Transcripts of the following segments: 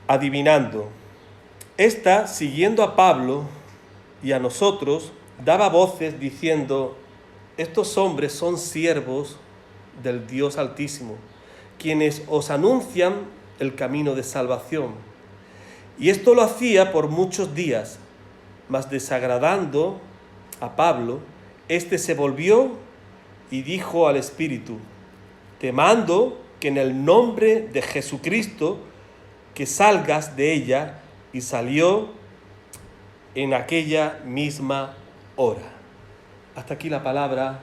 adivinando. Esta, siguiendo a Pablo y a nosotros, daba voces diciendo: estos hombres son siervos del Dios Altísimo, quienes os anuncian el camino de salvación. Y esto lo hacía por muchos días, mas desagradando a Pablo, éste se volvió y dijo al Espíritu: te mando que en el nombre de Jesucristo que salgas de ella. Y salió en aquella misma hora. Hasta aquí la palabra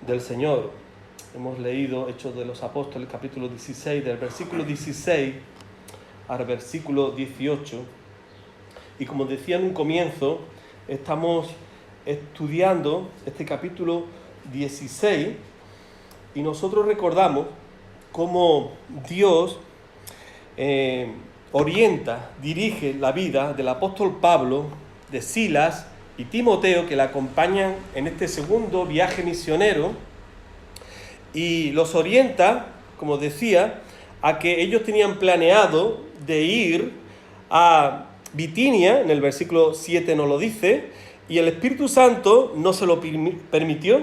del Señor. Hemos leído Hechos de los Apóstoles, capítulo 16, del versículo 16 al versículo 18. Y como decía en un comienzo, estamos estudiando este capítulo 16 y nosotros recordamos cómo Dios orienta, dirige la vida del apóstol Pablo, de Silas y Timoteo, que le acompañan en este segundo viaje misionero, y los orienta, como decía, a que ellos tenían planeado de ir a Bitinia, en el versículo 7 nos lo dice, y el Espíritu Santo no se lo permitió,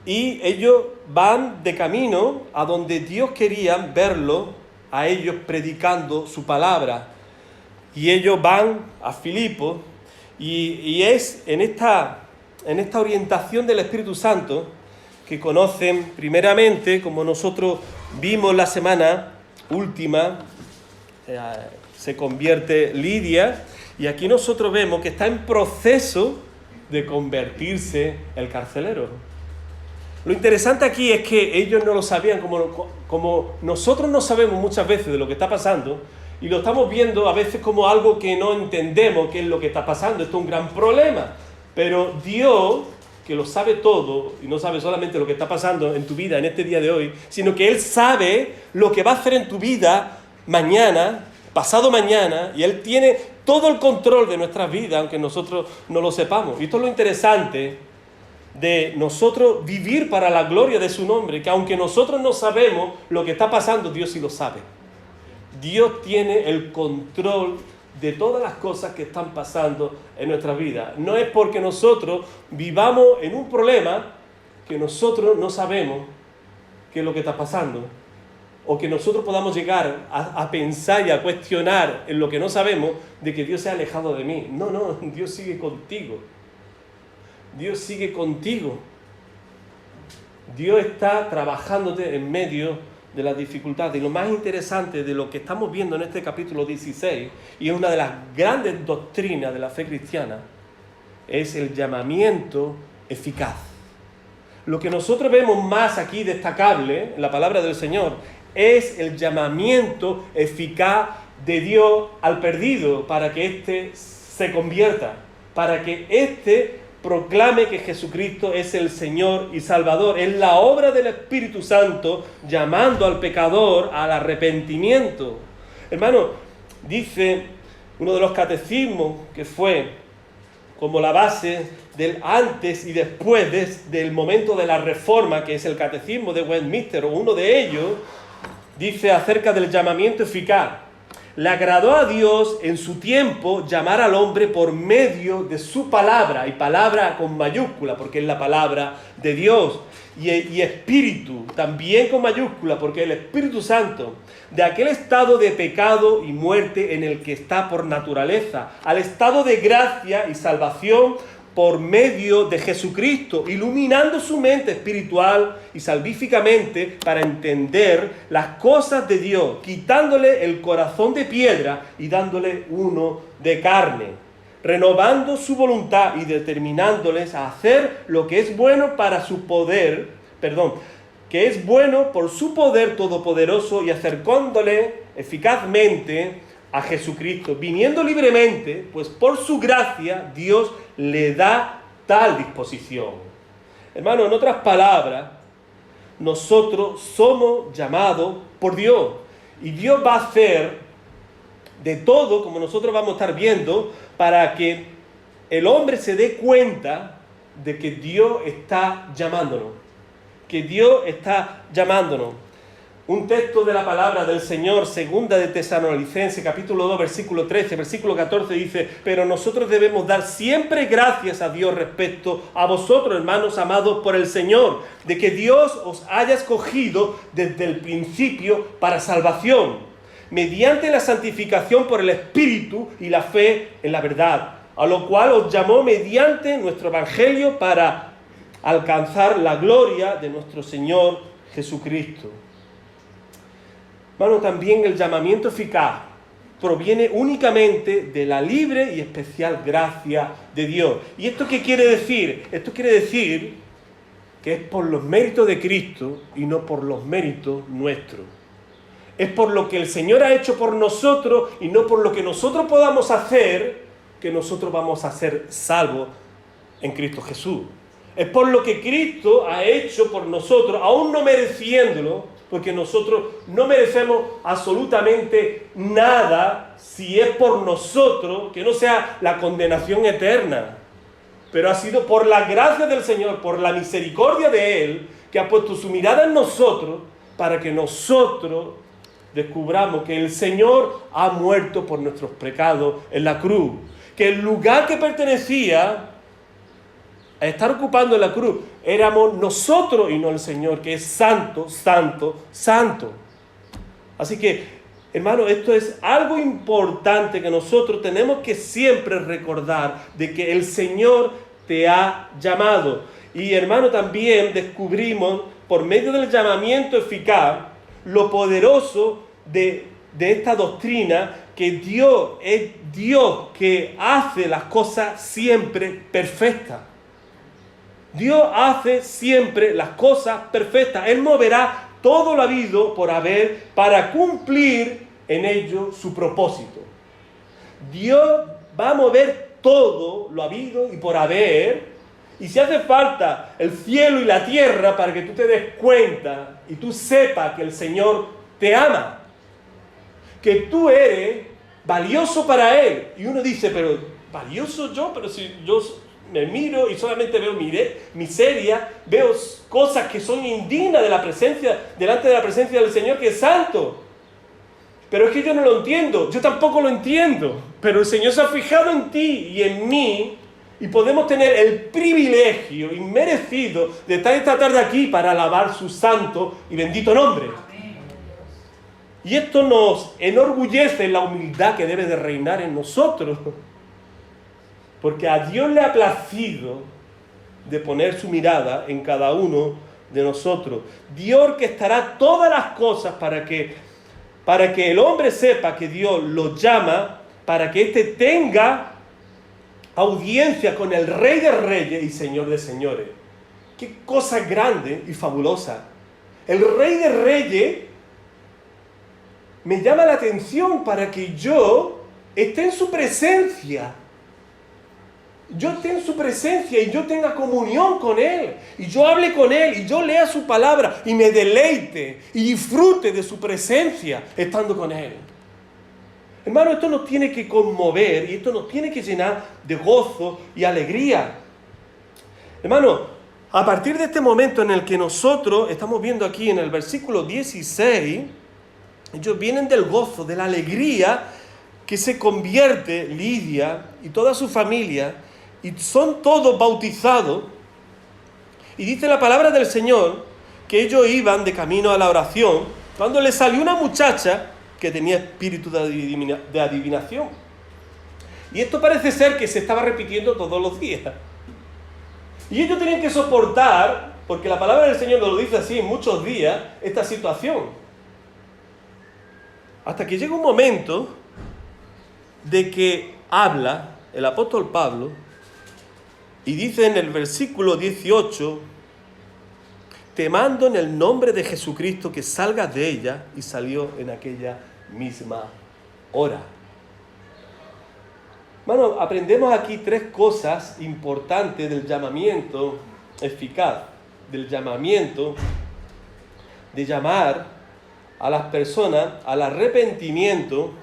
y ellos van de camino a donde Dios quería verlo a ellos predicando su palabra. Y ellos van a Filipo y es en esta orientación del Espíritu Santo que conocen primeramente, como nosotros vimos la semana última, se convierte Lidia, y aquí nosotros vemos que está en proceso de convertirse el carcelero. Lo interesante aquí es que ellos no lo sabían, como nosotros no sabemos muchas veces de lo que está pasando, y lo estamos viendo a veces como algo que no entendemos qué es lo que está pasando. Esto es un gran problema. Pero Dios, que lo sabe todo, y no sabe solamente lo que está pasando en tu vida en este día de hoy, sino que Él sabe lo que va a hacer en tu vida mañana, pasado mañana, y Él tiene todo el control de nuestras vidas, aunque nosotros no lo sepamos. Y esto es lo interesante de nosotros vivir para la gloria de su nombre, que aunque nosotros no sabemos lo que está pasando, Dios sí lo sabe. Dios tiene el control de todas las cosas que están pasando en nuestras vidas. No es porque nosotros vivamos en un problema que nosotros no sabemos qué es lo que está pasando, o que nosotros podamos llegar a pensar y a cuestionar en lo que no sabemos, de que Dios se ha alejado de mí. No, Dios sigue contigo. Dios sigue contigo. Dios está trabajándote en medio de las dificultades. Y lo más interesante de lo que estamos viendo en este capítulo 16, y es una de las grandes doctrinas de la fe cristiana, es el llamamiento eficaz. Lo que nosotros vemos más aquí destacable en la palabra del Señor es el llamamiento eficaz de Dios al perdido, para que éste se convierta, para que éste proclame que Jesucristo es el Señor y Salvador. Es la obra del Espíritu Santo llamando al pecador al arrepentimiento. Hermano, dice uno de los catecismos que fue como la base del antes y después del momento de la Reforma, que es el Catecismo de Westminster, o uno de ellos, dice acerca del llamamiento eficaz: le agradó a Dios en su tiempo llamar al hombre por medio de su palabra, y palabra con mayúscula porque es la palabra de Dios, y espíritu también con mayúscula porque el Espíritu Santo, de aquel estado de pecado y muerte en el que está por naturaleza, al estado de gracia y salvación por medio de Jesucristo, iluminando su mente espiritual y salvíficamente para entender las cosas de Dios, quitándole el corazón de piedra y dándole uno de carne, renovando su voluntad y determinándoles a hacer lo que es bueno para su poder, que es bueno por su poder todopoderoso, y acercándole eficazmente a Jesucristo, viniendo libremente, pues por su gracia Dios le da tal disposición. Hermano, en otras palabras, nosotros somos llamados por Dios, y Dios va a hacer de todo, como nosotros vamos a estar viendo, para que el hombre se dé cuenta de que Dios está llamándonos, un texto de la palabra del Señor, segunda de Tesalonicenses, capítulo 2, versículo 13, versículo 14, dice: pero nosotros debemos dar siempre gracias a Dios respecto a vosotros, hermanos amados por el Señor, de que Dios os haya escogido desde el principio para salvación, mediante la santificación por el Espíritu y la fe en la verdad, a lo cual os llamó mediante nuestro Evangelio para alcanzar la gloria de nuestro Señor Jesucristo. Hermano, también el llamamiento eficaz proviene únicamente de la libre y especial gracia de Dios. ¿Y esto qué quiere decir? Esto quiere decir que es por los méritos de Cristo y no por los méritos nuestros. Es por lo que el Señor ha hecho por nosotros y no por lo que nosotros podamos hacer, que nosotros vamos a ser salvos en Cristo Jesús. Es por lo que Cristo ha hecho por nosotros, aún no mereciéndolo, porque nosotros no merecemos absolutamente nada si es por nosotros, que no sea la condenación eterna. Pero ha sido por la gracia del Señor, por la misericordia de Él, que ha puesto su mirada en nosotros para que nosotros descubramos que el Señor ha muerto por nuestros pecados en la cruz. Que el lugar que pertenecía a estar ocupando en la cruz éramos nosotros y no el Señor, que es santo, santo, santo. Así que, hermano, esto es algo importante que nosotros tenemos que siempre recordar, de que el Señor te ha llamado. Y, hermano, también descubrimos, por medio del llamamiento eficaz, lo poderoso de esta doctrina, que Dios es Dios que hace las cosas siempre perfectas. Dios hace siempre las cosas perfectas. Él moverá todo lo habido por haber para cumplir en ello su propósito. Dios va a mover todo lo habido y por haber. Y si hace falta el cielo y la tierra para que tú te des cuenta y tú sepas que el Señor te ama, que tú eres valioso para Él. Y uno dice, pero ¿valioso yo? Pero si yo me miro y solamente veo miseria, veo cosas que son indignas de la presencia, delante de la presencia del Señor, que es santo. Pero es que yo no lo entiendo, yo tampoco lo entiendo. Pero el Señor se ha fijado en ti y en mí, y podemos tener el privilegio inmerecido de estar esta tarde aquí para alabar su santo y bendito nombre. Y esto nos enorgullece en la humildad que debe de reinar en nosotros. Porque a Dios le ha placido de poner su mirada en cada uno de nosotros. Dios orquestará todas las cosas para que el hombre sepa que Dios lo llama, para que éste tenga audiencia con el Rey de Reyes y Señor de Señores. Qué cosa grande y fabulosa. El Rey de Reyes me llama la atención para que yo esté en su presencia. Yo esté en su presencia y yo tenga comunión con Él, y yo hable con Él, y yo lea su palabra, y me deleite, y disfrute de su presencia estando con Él. Hermano, esto nos tiene que conmover, y esto nos tiene que llenar de gozo y alegría. Hermano, a partir de este momento en el que nosotros estamos viendo aquí en el versículo 16, ellos vienen del gozo, de la alegría, que se convierte Lidia y toda su familia, y son todos bautizados. Y dice la palabra del Señor que ellos iban de camino a la oración cuando les salió una muchacha que tenía espíritu de adivinación. Y esto parece ser que se estaba repitiendo todos los días. Y ellos tenían que soportar, porque la palabra del Señor nos lo dice así en muchos días, esta situación. Hasta que llega un momento de que habla el apóstol Pablo y dice en el versículo 18: te mando en el nombre de Jesucristo que salgas de ella, y salió en aquella misma hora. Bueno, aprendemos aquí tres cosas importantes del llamamiento eficaz, del llamamiento de llamar a las personas al arrepentimiento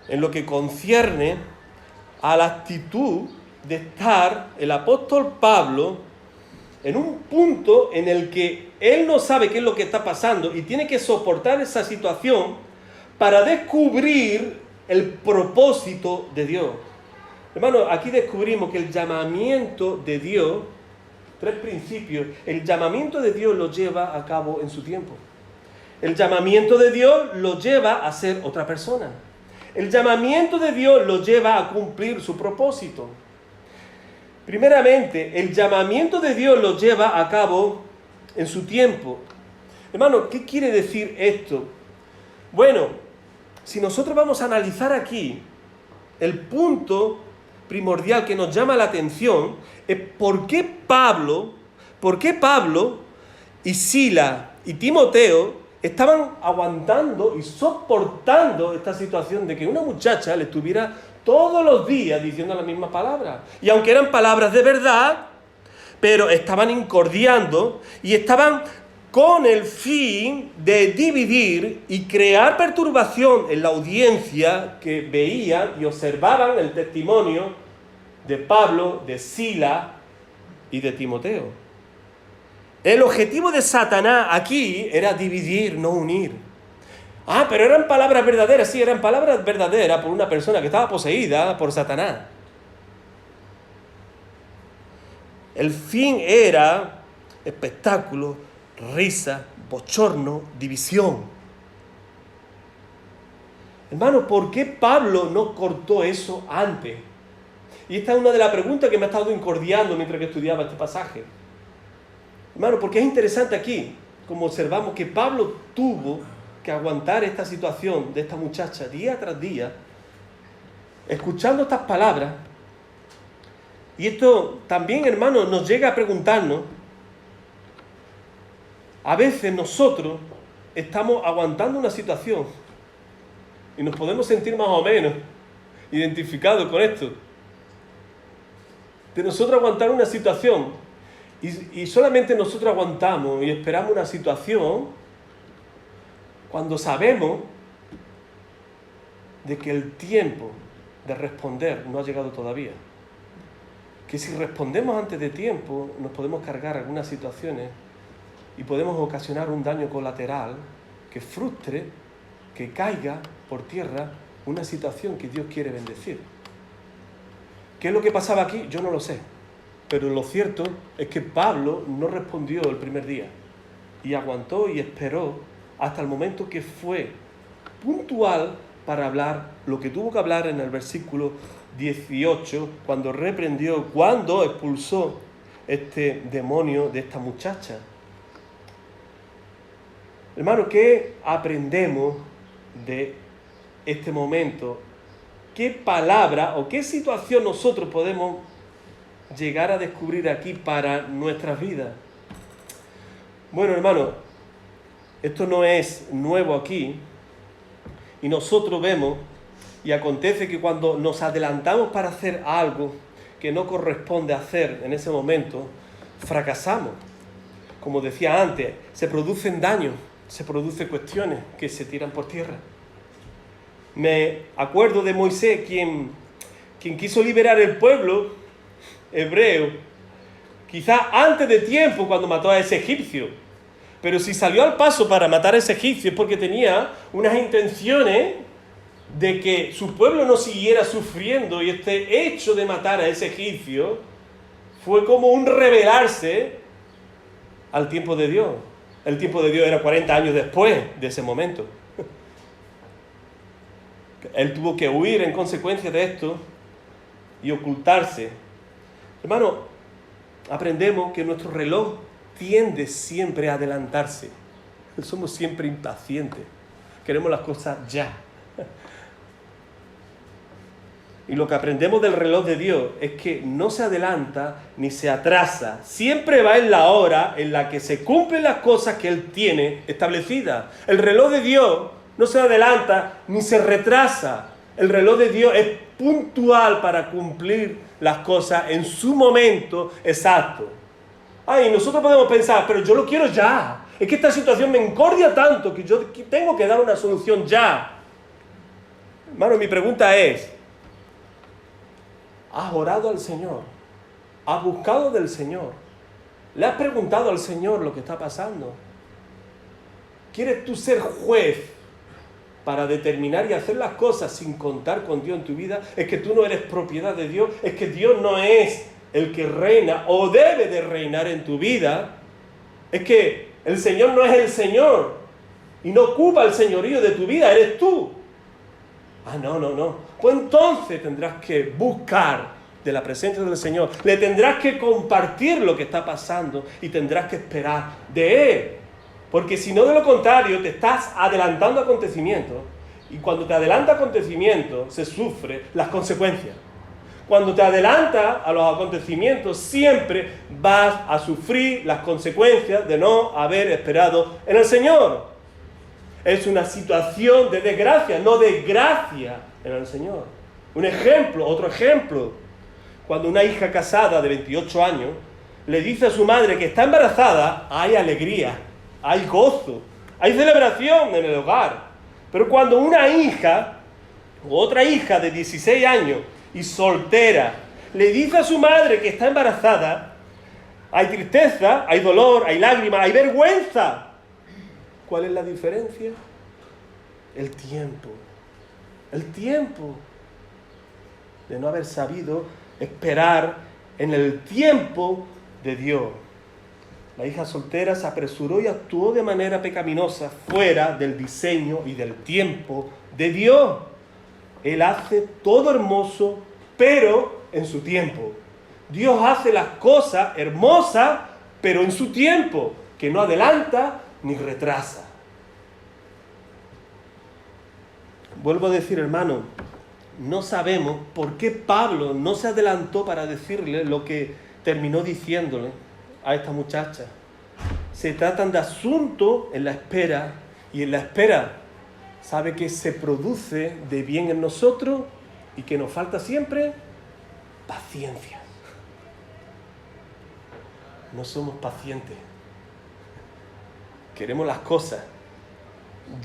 en lo que concierne a la actitud de estar el apóstol Pablo en un punto en el que él no sabe qué es lo que está pasando y tiene que soportar esa situación para descubrir el propósito de Dios. Hermano, aquí descubrimos que el llamamiento de Dios, 3 principios, el llamamiento de Dios lo lleva a cabo en su tiempo. El llamamiento de Dios lo lleva a ser otra persona. El llamamiento de Dios lo lleva a cumplir su propósito. Primeramente, el llamamiento de Dios lo lleva a cabo en su tiempo. Hermano, ¿qué quiere decir esto? Bueno, si nosotros vamos a analizar aquí, el punto primordial que nos llama la atención es por qué Pablo y Silas y Timoteo estaban aguantando y soportando esta situación de que una muchacha le estuviera todos los días diciendo las mismas palabras. Y aunque eran palabras de verdad, pero estaban incordiando y estaban con el fin de dividir y crear perturbación en la audiencia que veían y observaban el testimonio de Pablo, de Silas y de Timoteo. El objetivo de Satanás aquí era dividir, no unir. Ah, pero eran palabras verdaderas. Sí, eran palabras verdaderas por una persona que estaba poseída por Satanás. El fin era espectáculo, risa, bochorno, división. Hermano, ¿por qué Pablo no cortó eso antes? Y esta es una de las preguntas que me ha estado incordiando mientras que estudiaba este pasaje. Hermano, porque es interesante aquí, como observamos que Pablo tuvo que aguantar esta situación de esta muchacha día tras día, escuchando estas palabras. Y esto también, hermano, nos llega a preguntarnos, a veces nosotros estamos aguantando una situación y nos podemos sentir más o menos identificados con esto. De nosotros aguantar una situación y solamente nosotros aguantamos y esperamos una situación cuando sabemos de que el tiempo de responder no ha llegado todavía. Que si respondemos antes de tiempo nos podemos cargar algunas situaciones y podemos ocasionar un daño colateral que frustre, que caiga por tierra una situación que Dios quiere bendecir. ¿Qué es lo que pasaba aquí? Yo no lo sé. Pero lo cierto es que Pablo no respondió el primer día y aguantó y esperó hasta el momento que fue puntual para hablar lo que tuvo que hablar en el versículo 18, cuando expulsó este demonio de esta muchacha. Hermano, ¿qué aprendemos de este momento? ¿Qué palabra o qué situación nosotros podemos llegar a descubrir aquí para nuestras vidas? Bueno, hermano, esto no es nuevo aquí y nosotros vemos y acontece que cuando nos adelantamos para hacer algo que no corresponde hacer en ese momento, fracasamos. Como decía antes, se producen daños, se producen cuestiones que se tiran por tierra. Me acuerdo de Moisés, quien quiso liberar el pueblo hebreo, quizás antes de tiempo cuando mató a ese egipcio. Pero si salió al paso para matar a ese egipcio es porque tenía unas intenciones de que su pueblo no siguiera sufriendo, y este hecho de matar a ese egipcio fue como un rebelarse al tiempo de Dios. El tiempo de Dios era 40 años después de ese momento. Él tuvo que huir en consecuencia de esto y ocultarse. Hermano, aprendemos que nuestro reloj tiende siempre a adelantarse. Somos siempre impacientes. Queremos las cosas ya. Y lo que aprendemos del reloj de Dios es que no se adelanta ni se atrasa. Siempre va en la hora en la que se cumplen las cosas que Él tiene establecidas. El reloj de Dios no se adelanta ni se retrasa. El reloj de Dios es puntual para cumplir las cosas en su momento exacto. Ay, nosotros podemos pensar, pero yo lo quiero ya. Es que esta situación me encordia tanto que yo tengo que dar una solución ya. Hermano, mi pregunta es, ¿has orado al Señor? ¿Has buscado del Señor? ¿Le has preguntado al Señor lo que está pasando? ¿Quieres tú ser juez para determinar y hacer las cosas sin contar con Dios en tu vida? Es que tú no eres propiedad de Dios, es que Dios no es el que reina o debe de reinar en tu vida. Es que el Señor no es el Señor y no ocupa el señorío de tu vida, eres tú. Ah, no. Pues entonces tendrás que buscar de la presencia del Señor, le tendrás que compartir lo que está pasando y tendrás que esperar de Él. Porque si no, de lo contrario, te estás adelantando acontecimientos y cuando te adelanta acontecimientos se sufren las consecuencias. Cuando te adelantas a los acontecimientos siempre vas a sufrir las consecuencias de no haber esperado en el Señor. Es una situación de desgracia, no de gracia en el Señor. Un ejemplo, otro ejemplo. Cuando una hija casada de 28 años le dice a su madre que está embarazada, hay alegría, hay gozo, hay celebración en el hogar. Pero cuando una hija o otra hija de 16 años y soltera le dice a su madre que está embarazada, hay tristeza, hay dolor, hay lágrimas, hay vergüenza. ¿Cuál es la diferencia? El tiempo. El tiempo de no haber sabido esperar en el tiempo de Dios. La hija soltera se apresuró y actuó de manera pecaminosa fuera del diseño y del tiempo de Dios. Él hace todo hermoso, pero en su tiempo. Dios hace las cosas hermosas, pero en su tiempo, que no adelanta ni retrasa. Vuelvo a decir, hermano, no sabemos por qué Pablo no se adelantó para decirle lo que terminó diciéndole a esta muchacha. Se tratan de asuntos en la espera, y en la espera sabe que se produce de bien en nosotros y que nos falta siempre paciencia. No somos pacientes. Queremos las cosas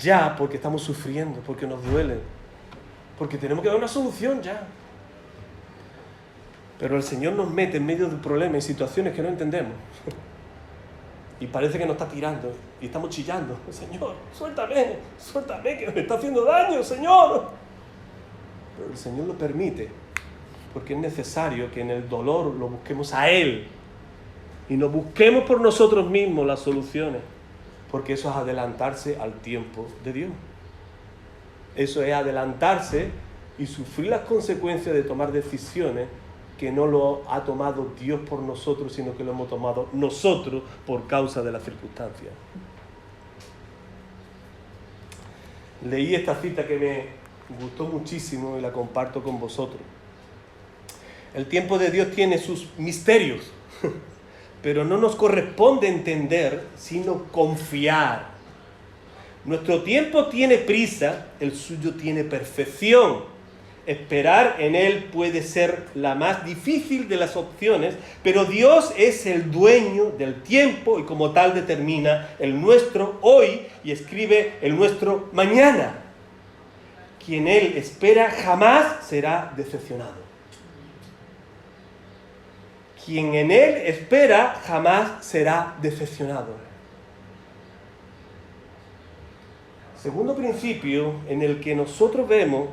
ya porque estamos sufriendo, porque nos duelen, porque tenemos que dar una solución ya. Pero el Señor nos mete en medio de problemas y situaciones que no entendemos. Y parece que nos está tirando y estamos chillando. Señor, suéltame, que me está haciendo daño, Señor. Pero el Señor lo permite, porque es necesario que en el dolor lo busquemos a Él y no busquemos por nosotros mismos las soluciones, porque eso es adelantarse al tiempo de Dios. Eso es adelantarse y sufrir las consecuencias de tomar decisiones que no lo ha tomado Dios por nosotros, sino que lo hemos tomado nosotros por causa de las circunstancias. Leí esta cita que me gustó muchísimo y la comparto con vosotros. El tiempo de Dios tiene sus misterios, pero no nos corresponde entender, sino confiar. Nuestro tiempo tiene prisa, el suyo tiene perfección. Esperar en Él puede ser la más difícil de las opciones, pero Dios es el dueño del tiempo y como tal determina el nuestro hoy y escribe el nuestro mañana. Quien Él espera jamás será decepcionado. Quien en Él espera jamás será decepcionado. Segundo principio en el que nosotros vemos,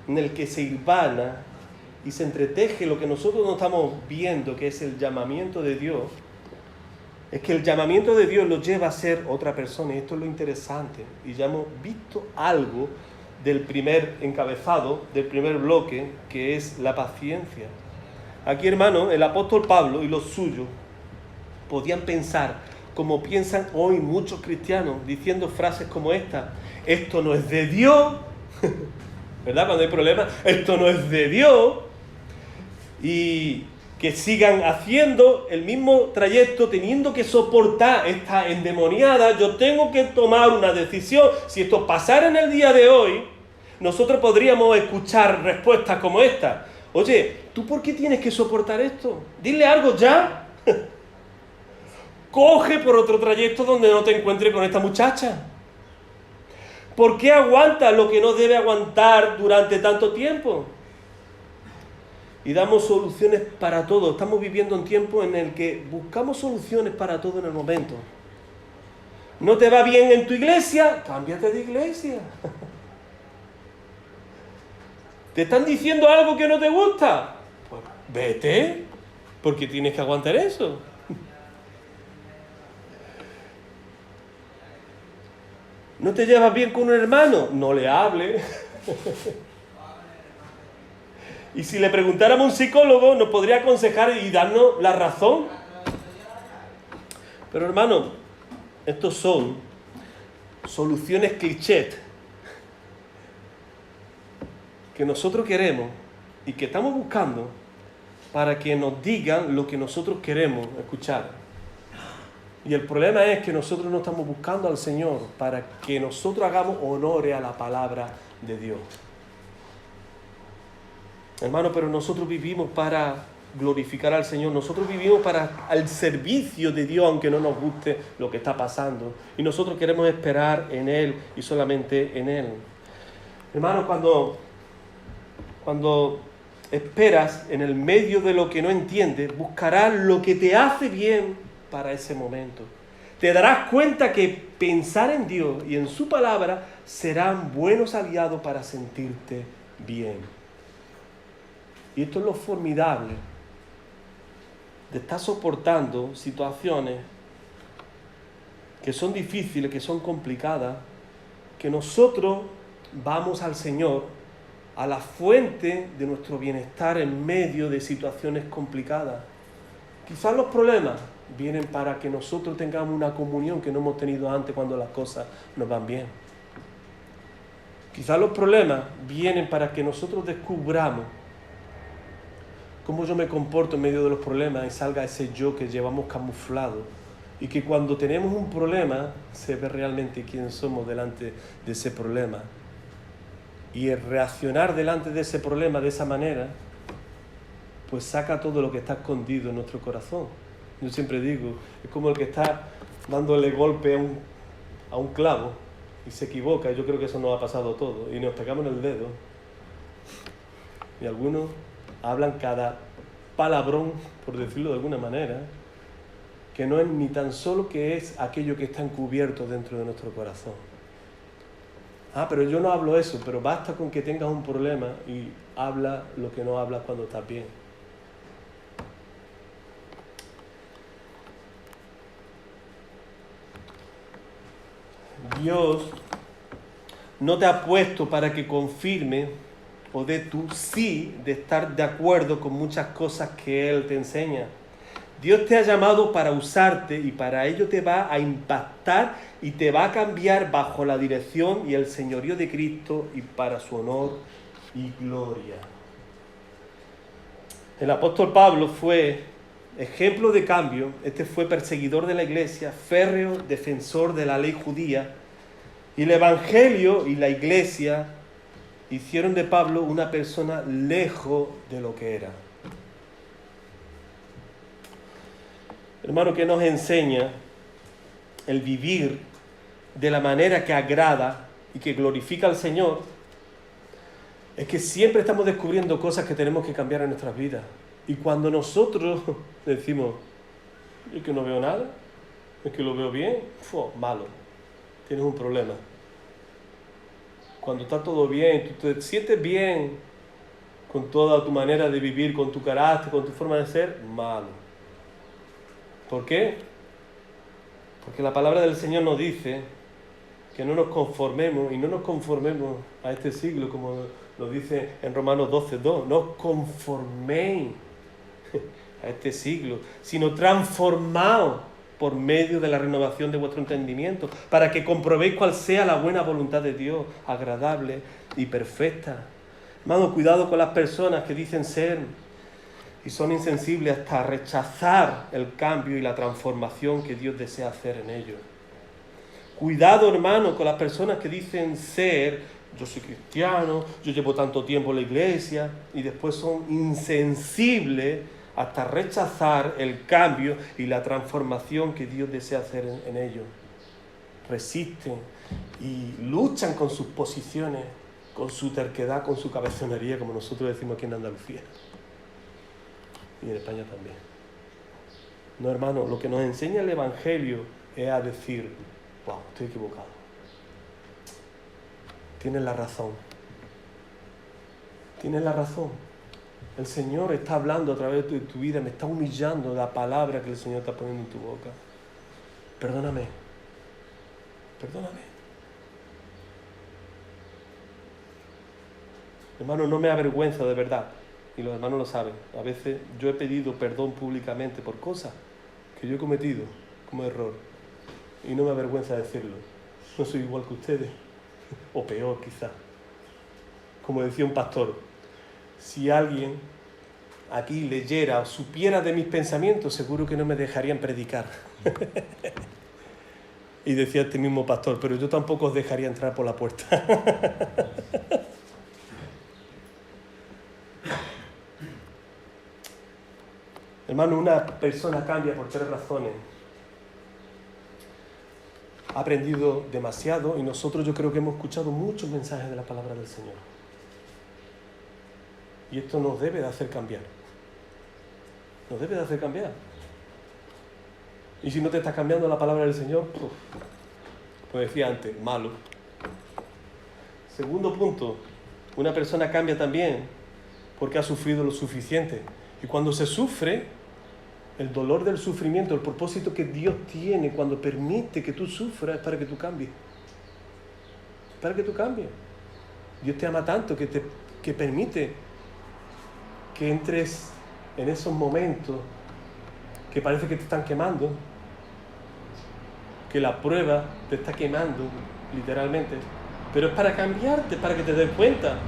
en el que se hilvana y se entreteje lo que nosotros no estamos viendo, que es el llamamiento de Dios, es que el llamamiento de Dios lo lleva a ser otra persona, y esto es lo interesante, y ya hemos visto algo del primer encabezado, del primer bloque, que es la paciencia. Aquí, hermano, el apóstol Pablo y los suyos podían pensar como piensan hoy muchos cristianos, diciendo frases como esta: esto no es de Dios, ¿verdad? Cuando hay problemas, esto no es de Dios, y que sigan haciendo el mismo trayecto, teniendo que soportar esta endemoniada. Yo tengo que tomar una decisión. Si esto pasara en el día de hoy, nosotros podríamos escuchar respuestas como esta: oye, ¿tú por qué tienes que soportar esto? Dile algo ya. Coge por otro trayecto donde no te encuentres con esta muchacha. ¿Por qué aguantas lo que no debe aguantar durante tanto tiempo? y damos soluciones para todo. Estamos viviendo un tiempo en el que buscamos soluciones para todo en el momento. ¿No te va bien en tu iglesia? Cámbiate de iglesia. ¿Te están diciendo algo que no te gusta? Pues vete, porque tienes que aguantar eso. ¿No te llevas bien con un hermano? No le hable. Y si le preguntáramos a un psicólogo, nos podría aconsejar y darnos la razón. Pero hermano, estos son soluciones clichés que nosotros queremos y que estamos buscando para que nos digan lo que nosotros queremos escuchar. Y el problema es que nosotros no estamos buscando al Señor para que nosotros hagamos honor a la palabra de Dios. Hermano, pero nosotros vivimos para glorificar al Señor. Nosotros vivimos para el servicio de Dios, aunque no nos guste lo que está pasando. Y nosotros queremos esperar en Él y solamente en Él. Hermano, cuando esperas en el medio de lo que no entiendes, buscarás lo que te hace bien para ese momento. Te darás cuenta que pensar en Dios y en su palabra serán buenos aliados para sentirte bien. Y esto es lo formidable de estar soportando situaciones que son difíciles, que son complicadas, que nosotros vamos al Señor, a la fuente de nuestro bienestar en medio de situaciones complicadas. Quizás los problemas vienen para que nosotros tengamos una comunión que no hemos tenido antes cuando las cosas nos van bien. Quizás los problemas vienen para que nosotros descubramos cómo yo me comporto en medio de los problemas y salga ese yo que llevamos camuflado. Y que cuando tenemos un problema se ve realmente quién somos delante de ese problema. Y el reaccionar delante de ese problema de esa manera, pues saca todo lo que está escondido en nuestro corazón. Yo siempre digo, es como el que está dándole golpe a un clavo y se equivoca. Yo creo que eso nos ha pasado a todos. Y nos pegamos en el dedo. Y algunos hablan cada palabrón, por decirlo de alguna manera, que no es ni tan solo que es aquello que está encubierto dentro de nuestro corazón. Pero yo no hablo eso, pero basta con que tengas un problema y habla lo que no hablas cuando estás bien. Dios no te ha puesto para que confirme o de tu sí de estar de acuerdo con muchas cosas que Él te enseña. Dios te ha llamado para usarte y para ello te va a impactar y te va a cambiar bajo la dirección y el señorío de Cristo y para su honor y gloria. El apóstol Pablo fue ejemplo de cambio. Este fue perseguidor de la iglesia, férreo defensor de la ley judía, y el evangelio y la iglesia hicieron de Pablo una persona lejos de lo que era. Hermano, ¿qué nos enseña el vivir de la manera que agrada y que glorifica al Señor? Es que siempre estamos descubriendo cosas que tenemos que cambiar en nuestras vidas. Y cuando nosotros decimos, es que no veo nada, es que lo veo bien, malo, tienes un problema. Cuando está todo bien, tú te sientes bien con toda tu manera de vivir, con tu carácter, con tu forma de ser, malo. ¿Por qué? Porque la palabra del Señor nos dice que no nos conformemos y no nos conformemos a este siglo, como lo dice en Romanos 12:2. No os conforméis a este siglo, sino transformaos por medio de la renovación de vuestro entendimiento, para que comprobéis cuál sea la buena voluntad de Dios, agradable y perfecta. Hermano, cuidado con las personas que dicen ser y son insensibles hasta rechazar el cambio y la transformación que Dios desea hacer en ellos. Cuidado, hermano, con las personas que dicen ser, yo soy cristiano, yo llevo tanto tiempo en la iglesia, y después son insensibles hasta rechazar el cambio y la transformación que Dios desea hacer en ellos. Resisten y luchan con sus posiciones, con su terquedad, con su cabezonería, como nosotros decimos aquí en Andalucía. y en España también. No, hermano, lo que nos enseña el Evangelio es a decir, wow, estoy equivocado. Tienes la razón. Tienes la razón. El Señor está hablando a través de tu vida, me está humillando la palabra que el Señor está poniendo en tu boca. Perdóname. Perdóname. Hermano, no me avergüenza de verdad. Y los hermanos lo saben. A veces yo he pedido perdón públicamente por cosas que yo he cometido como error. Y no me avergüenza decirlo. No soy igual que ustedes. O peor, quizás. Como decía un pastor, si alguien aquí leyera o supiera de mis pensamientos, seguro que no me dejarían predicar. Y decía este mismo pastor, pero yo tampoco os dejaría entrar por la puerta. Hermano, una persona cambia por 3 razones. Ha aprendido demasiado y nosotros yo creo que hemos escuchado muchos mensajes de la palabra del Señor. Y esto nos debe de hacer cambiar. Nos debe de hacer cambiar. Y si no te está cambiando la palabra del Señor, como decía antes, malo. Segundo punto, una persona cambia también porque ha sufrido lo suficiente. Y cuando se sufre, el dolor del sufrimiento, el propósito que Dios tiene cuando permite que tú sufras es para que tú cambies. Para que tú cambies. Dios te ama tanto que permite que entres en esos momentos que parece que te están quemando, que la prueba te está quemando, literalmente, pero es para cambiarte, para que te des cuenta.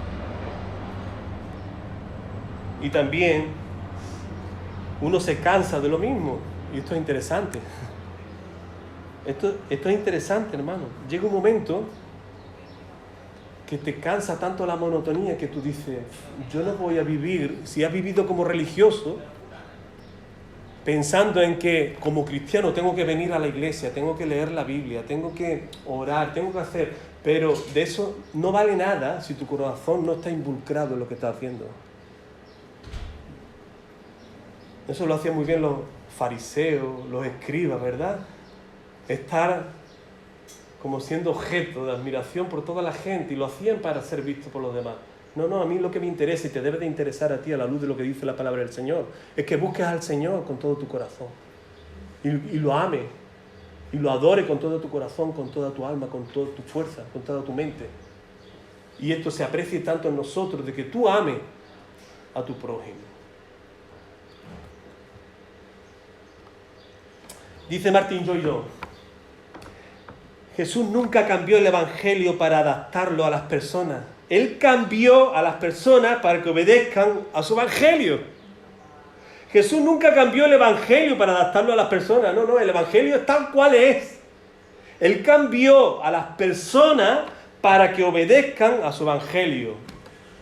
Y también uno se cansa de lo mismo, y esto es interesante. Esto es interesante, hermano. Llega un momento que te cansa tanto la monotonía que tú dices, yo no voy a vivir, si has vivido como religioso, pensando en que como cristiano tengo que venir a la iglesia, tengo que leer la Biblia, tengo que orar, tengo que hacer, pero de eso no vale nada si tu corazón no está involucrado en lo que estás haciendo. Eso lo hacían muy bien los fariseos, los escribas, ¿verdad? Estar como siendo objeto de admiración por toda la gente, y lo hacían para ser visto por los demás. No, a mí lo que me interesa, y te debe de interesar a ti a la luz de lo que dice la palabra del Señor, es que busques al Señor con todo tu corazón, y lo ames, y lo adores con todo tu corazón, con toda tu alma, con toda tu fuerza, con toda tu mente. Y esto se aprecie tanto en nosotros, de que tú ames a tu prójimo. Dice Martin Lloyd-Jones, Jesús nunca cambió el Evangelio para adaptarlo a las personas. Él cambió a las personas para que obedezcan a su Evangelio. Jesús nunca cambió el Evangelio para adaptarlo a las personas. No, el Evangelio es tal cual es. Él cambió a las personas para que obedezcan a su Evangelio.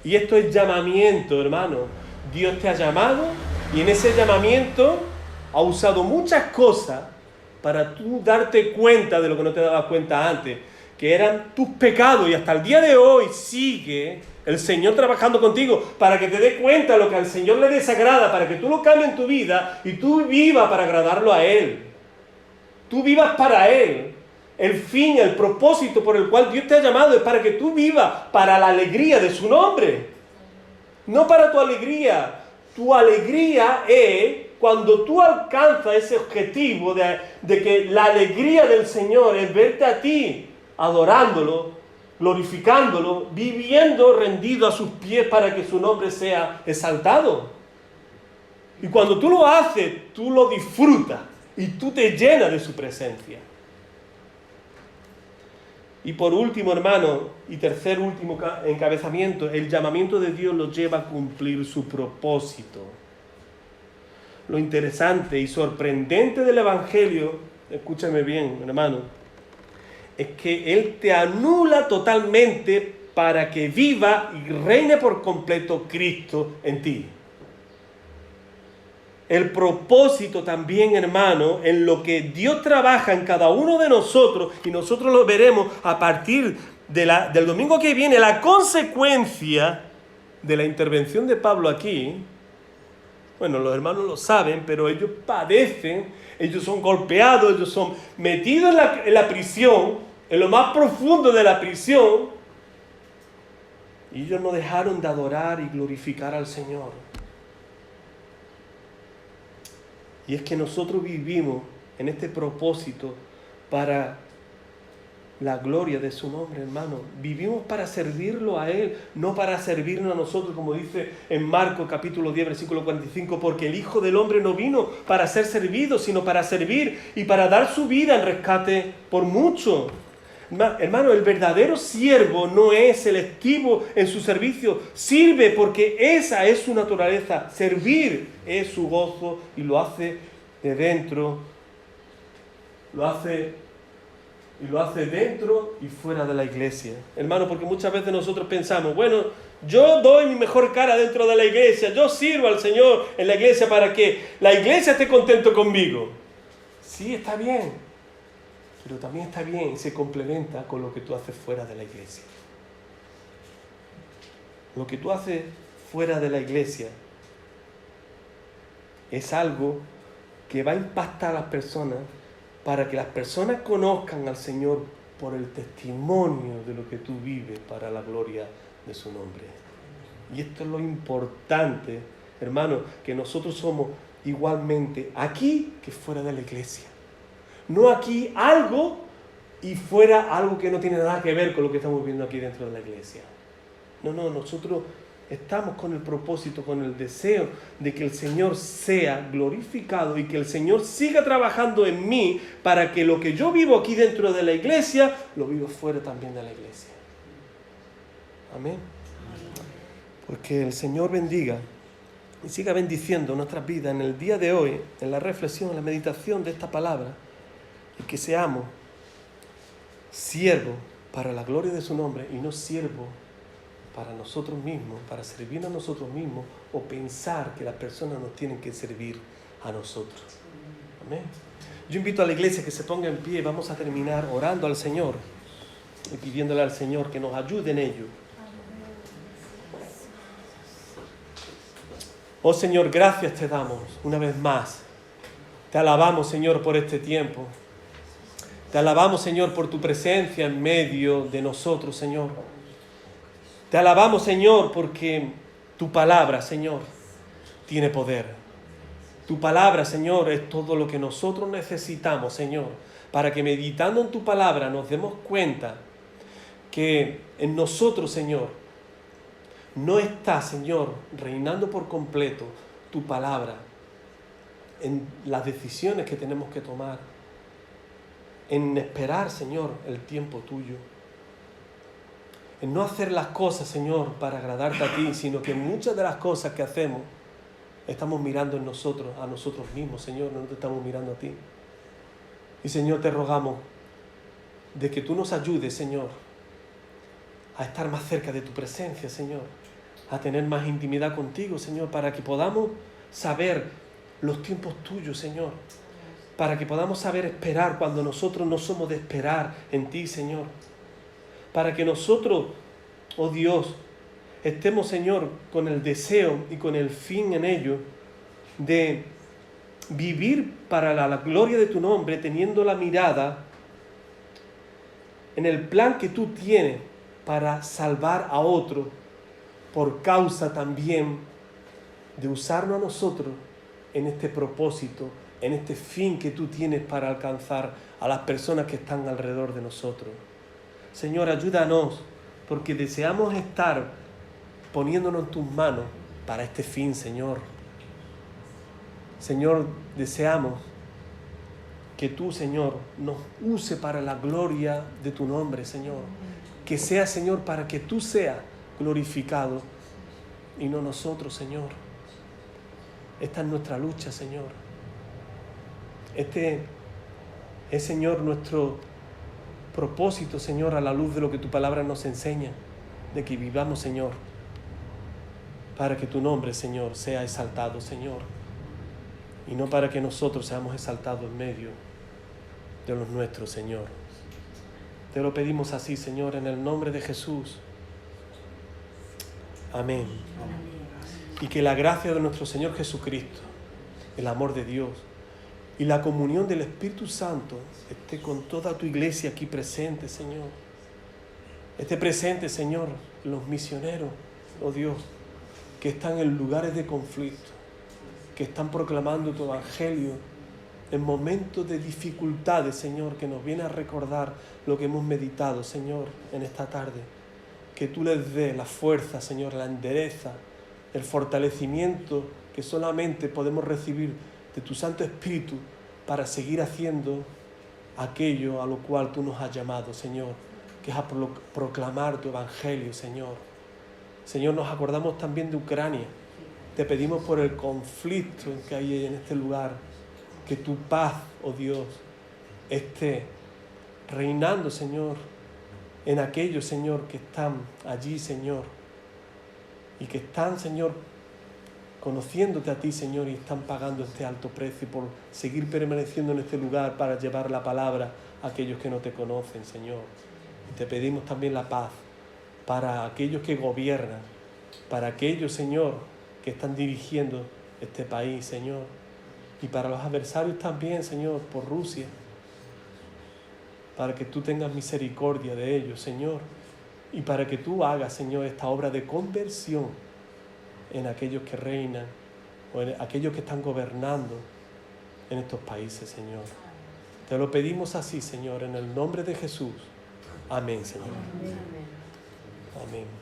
Y esto es llamamiento, hermano. Dios te ha llamado y en ese llamamiento ha usado muchas cosas para tú darte cuenta de lo que no te dabas cuenta antes, que eran tus pecados, y hasta el día de hoy sigue el Señor trabajando contigo para que te des cuenta de lo que al Señor le desagrada, para que tú lo cambies en tu vida y tú vivas para agradarlo a Él. Tú vivas para Él. El fin, el propósito por el cual Dios te ha llamado es para que tú vivas para la alegría de su nombre. No para tu alegría. Tu alegría es cuando tú alcanzas ese objetivo de que la alegría del Señor es verte a ti adorándolo, glorificándolo, viviendo rendido a sus pies para que su nombre sea exaltado. Y cuando tú lo haces, tú lo disfrutas y tú te llenas de su presencia. Y por último, hermano, y tercer último encabezamiento, el llamamiento de Dios los lleva a cumplir su propósito. Lo interesante y sorprendente del Evangelio, escúchame bien, hermano, es que Él te anula totalmente para que viva y reine por completo Cristo en ti. El propósito también, hermano, en lo que Dios trabaja en cada uno de nosotros, y nosotros lo veremos a partir del domingo que viene, la consecuencia de la intervención de Pablo aquí Bueno, los hermanos lo saben, pero ellos padecen, ellos son golpeados, ellos son metidos en la prisión, en lo más profundo de la prisión, y ellos no dejaron de adorar y glorificar al Señor. Y es que nosotros vivimos en este propósito para la gloria de su nombre, hermano. Vivimos para servirlo a Él, no para servirnos a nosotros, como dice en Marcos capítulo 10, versículo 45, porque el Hijo del Hombre no vino para ser servido, sino para servir y para dar su vida en rescate por mucho. Hermano, el verdadero siervo no es selectivo en su servicio, sirve porque esa es su naturaleza, servir es su gozo y lo hace de dentro, lo hace dentro y fuera de la iglesia. Hermano, porque muchas veces nosotros pensamos, bueno, yo doy mi mejor cara dentro de la iglesia, yo sirvo al Señor en la iglesia para que la iglesia esté contento conmigo. Sí, está bien, pero también está bien y se complementa con lo que tú haces fuera de la iglesia. Lo que tú haces fuera de la iglesia es algo que va a impactar a las personas para que las personas conozcan al Señor por el testimonio de lo que tú vives para la gloria de su nombre. Y esto es lo importante, hermano, que nosotros somos igualmente aquí que fuera de la iglesia. No aquí algo y fuera algo que no tiene nada que ver con lo que estamos viendo aquí dentro de la iglesia. No, nosotros estamos con el propósito, con el deseo de que el Señor sea glorificado y que el Señor siga trabajando en mí para que lo que yo vivo aquí dentro de la iglesia, lo vivo fuera también de la iglesia. Amén. Porque el Señor bendiga y siga bendiciendo nuestras vidas en el día de hoy, en la reflexión, en la meditación de esta palabra, y que seamos siervos para la gloria de su nombre y no siervos para nosotros mismos, para servirnos a nosotros mismos o pensar que las personas nos tienen que servir a nosotros. Amén. Yo invito a la iglesia que se ponga en pie. Vamos a terminar orando al Señor y pidiéndole al Señor que nos ayude en ello. Oh Señor, gracias te damos una vez más. Te alabamos, Señor, por este tiempo. Te alabamos, Señor, por tu presencia en medio de nosotros, Señor. Te alabamos, Señor, porque tu palabra, Señor, tiene poder. Tu palabra, Señor, es todo lo que nosotros necesitamos, Señor, para que meditando en tu palabra nos demos cuenta que en nosotros, Señor, no está, Señor, reinando por completo tu palabra en las decisiones que tenemos que tomar, en esperar, Señor, el tiempo tuyo. En no hacer las cosas, Señor, para agradarte a ti, sino que muchas de las cosas que hacemos estamos mirando en nosotros, a nosotros mismos, Señor, no te estamos mirando a ti. Y, Señor, te rogamos de que tú nos ayudes, Señor, a estar más cerca de tu presencia, Señor, a tener más intimidad contigo, Señor, para que podamos saber los tiempos tuyos, Señor, para que podamos saber esperar cuando nosotros no somos de esperar en ti, Señor. Para que nosotros, oh Dios, estemos, Señor, con el deseo y con el fin en ello de vivir para la gloria de tu nombre, teniendo la mirada en el plan que tú tienes para salvar a otro, por causa también de usarnos a nosotros en este propósito, en este fin que tú tienes para alcanzar a las personas que están alrededor de nosotros. Señor, ayúdanos, porque deseamos estar poniéndonos en tus manos para este fin, Señor. Señor, deseamos que tú, Señor, nos use para la gloria de tu nombre, Señor. Que sea, Señor, para que tú seas glorificado y no nosotros, Señor. Esta es nuestra lucha, Señor. Este es, Señor, nuestro propósito, Señor, a la luz de lo que tu palabra nos enseña, de que vivamos, Señor, para que tu nombre, Señor, sea exaltado, Señor, y no para que nosotros seamos exaltados en medio de los nuestros, Señor. Te lo pedimos así, Señor, en el nombre de Jesús. Amén. y que la gracia de nuestro Señor Jesucristo, el amor de Dios y la comunión del Espíritu Santo esté con toda tu iglesia aquí presente, Señor. Esté presente, Señor, los misioneros, oh Dios, que están en lugares de conflicto, que están proclamando tu evangelio en momentos de dificultades, Señor, que nos viene a recordar lo que hemos meditado, Señor, en esta tarde. Que tú les des la fuerza, Señor, la endereza, el fortalecimiento que solamente podemos recibir de tu Santo Espíritu para seguir haciendo aquello a lo cual tú nos has llamado, Señor, que es a proclamar tu evangelio, Señor. Señor, nos acordamos también de Ucrania. Te pedimos por el conflicto que hay en este lugar, que tu paz, oh Dios, esté reinando, Señor, en aquellos, Señor, que están allí, Señor, y que están, Señor, conociéndote a ti, Señor, y están pagando este alto precio por seguir permaneciendo en este lugar para llevar la palabra a aquellos que no te conocen, Señor. Y te pedimos también la paz para aquellos que gobiernan, para aquellos, Señor, que están dirigiendo este país, Señor, y para los adversarios también, Señor, por Rusia, para que tú tengas misericordia de ellos, Señor, y para que tú hagas, Señor, esta obra de conversión en aquellos que reinan o en aquellos que están gobernando en estos países, Señor. Te lo pedimos así, Señor, en el nombre de Jesús. Amén, Señor. Amén.